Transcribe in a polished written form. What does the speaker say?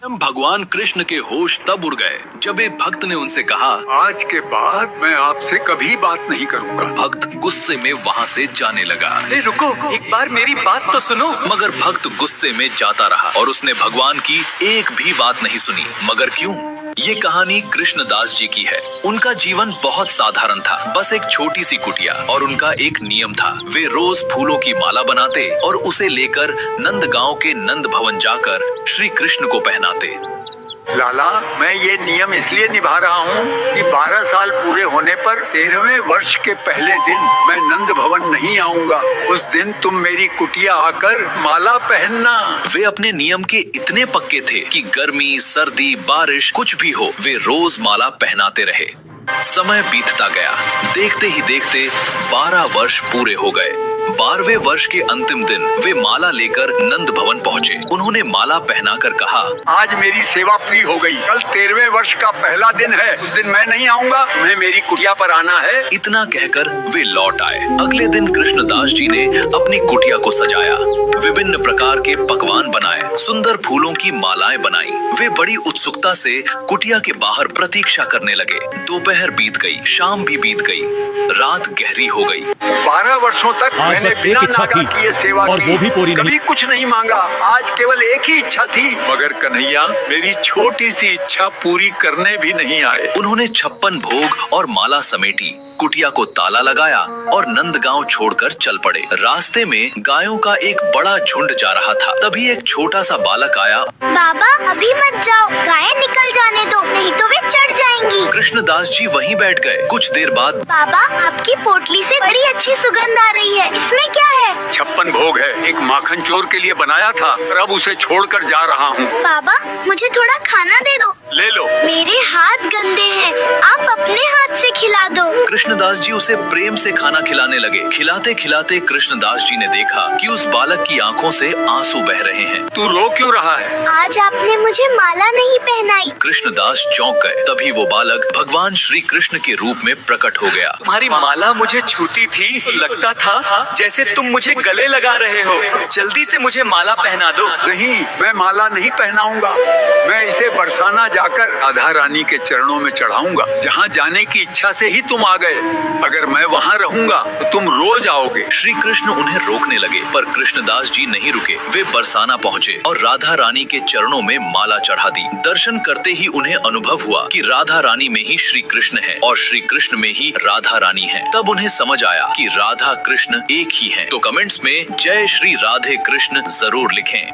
भगवान कृष्ण के होश तब उड़ गए जब एक भक्त ने उनसे कहा, आज के बाद मैं आपसे कभी बात नहीं करूंगा। भक्त गुस्से में वहाँ से जाने लगा। अरे रुको, एक बार मेरी बात तो सुनो। मगर भक्त गुस्से में जाता रहा और उसने भगवान की एक भी बात नहीं सुनी। मगर क्यों? ये कहानी कृष्णदास जी की है। उनका जीवन बहुत साधारण था, बस एक छोटी सी कुटिया और उनका एक नियम था। वे रोज फूलों की माला बनाते और उसे लेकर नंदगांव के नंद भवन जाकर श्री कृष्ण को पहनाते। लाला, मैं ये नियम इसलिए निभा रहा हूँ कि 12 साल पूरे होने पर 13वें वर्ष के पहले दिन मैं नंद भवन नहीं आऊँगा। उस दिन तुम मेरी कुटिया आकर माला पहनना। वे अपने नियम के इतने पक्के थे कि गर्मी, सर्दी, बारिश कुछ भी हो, वे रोज माला पहनाते रहे। समय बीतता गया। देखते ही देखते 12 वर्ष पूरे हो गए। 12वें वर्ष के अंतिम दिन वे माला लेकर नंद भवन पहुँचे। उन्होंने माला पहनाकर कहा, आज मेरी सेवा पूरी हो गई। कल 13वें वर्ष का पहला दिन है। उस दिन मैं नहीं आऊँगा, मैं मेरी कुटिया पर आना है। इतना कहकर वे लौट आए। अगले दिन कृष्णदास जी ने अपनी कुटिया को सजाया, विभिन्न प्रकार के पकवान बनाए, सुंदर फूलों की मालाएं बनाई। वे बड़ी उत्सुकता से कुटिया के बाहर प्रतीक्षा करने लगे। दोपहर बीत गई, शाम भी बीत गई, रात गहरी हो गई। 12 वर्षों तक मैंने बस बिना एक इच्छा नागा थी किए सेवा और की, वो भी पूरी कभी नहीं। कुछ नहीं मांगा। आज केवल एक ही इच्छा थी, मगर कन्हैया मेरी छोटी सी इच्छा पूरी करने भी नहीं आए। उन्होंने 56 भोग और माला समेटी, कुटिया को ताला लगाया और नंदगांव छोड़कर चल पड़े। रास्ते में गायों का एक बड़ा झुंड जा रहा था। तभी एक छोटा सा बालक आया। बाबा, अभी मत जाओ, गायें निकल जाने दो, नहीं तो वे चढ़ जाएंगी। कृष्णदास जी वहीं बैठ गए। कुछ देर बाद, बाबा, आपकी पोटली से बड़ी अच्छी सुगंध आ रही है, इसमें क्या है? 56 भोग है, एक माखन चोर के लिए बनाया था, पर अब उसे छोड़कर जा रहा हूँ। बाबा, मुझे थोड़ा खाना दे दो। ले लो। मेरे हाथ गंदे हैं, आप अपने हाथ से खिला दो। कृष्णदास जी उसे प्रेम से खाना खिलाने लगे। खिलाते खिलाते कृष्णदास जी ने देखा कि उस बालक की आंखों से आंसू बह रहे हैं। तू रो क्यों रहा है? आज आपने मुझे माला नहीं पहनाई। कृष्णदास चौंक गए। तभी वो बालक भगवान श्री कृष्ण के रूप में प्रकट हो गया। तुम्हारी माला मुझे छूती थी तो लगता था जैसे तुम मुझे गले लगा रहे हो। जल्दी से मुझे माला पहना दो। नहीं, मैं माला नहीं पहनाऊंगा। मैं इसे बरसाना जाकर राधा रानी के चरणों में चढ़ाऊंगा। जहाँ जाने की इच्छा से ही तुम आ गए। अगर मैं वहाँ रहूंगा तो तुम रोज आओगे। श्री कृष्ण उन्हें रोकने लगे, पर कृष्णदास जी नहीं रुके। वे बरसाना पहुँचे और राधा रानी के चरणों में माला चढ़ा दी। दर्शन करते ही उन्हें अनुभव हुआ कि राधा रानी में ही श्री कृष्ण है और श्री कृष्ण में ही राधा रानी है। तब उन्हें समझ आया कि राधा कृष्ण एक ही हैं। तो कमेंट्स में जय श्री राधे कृष्ण जरूर लिखें।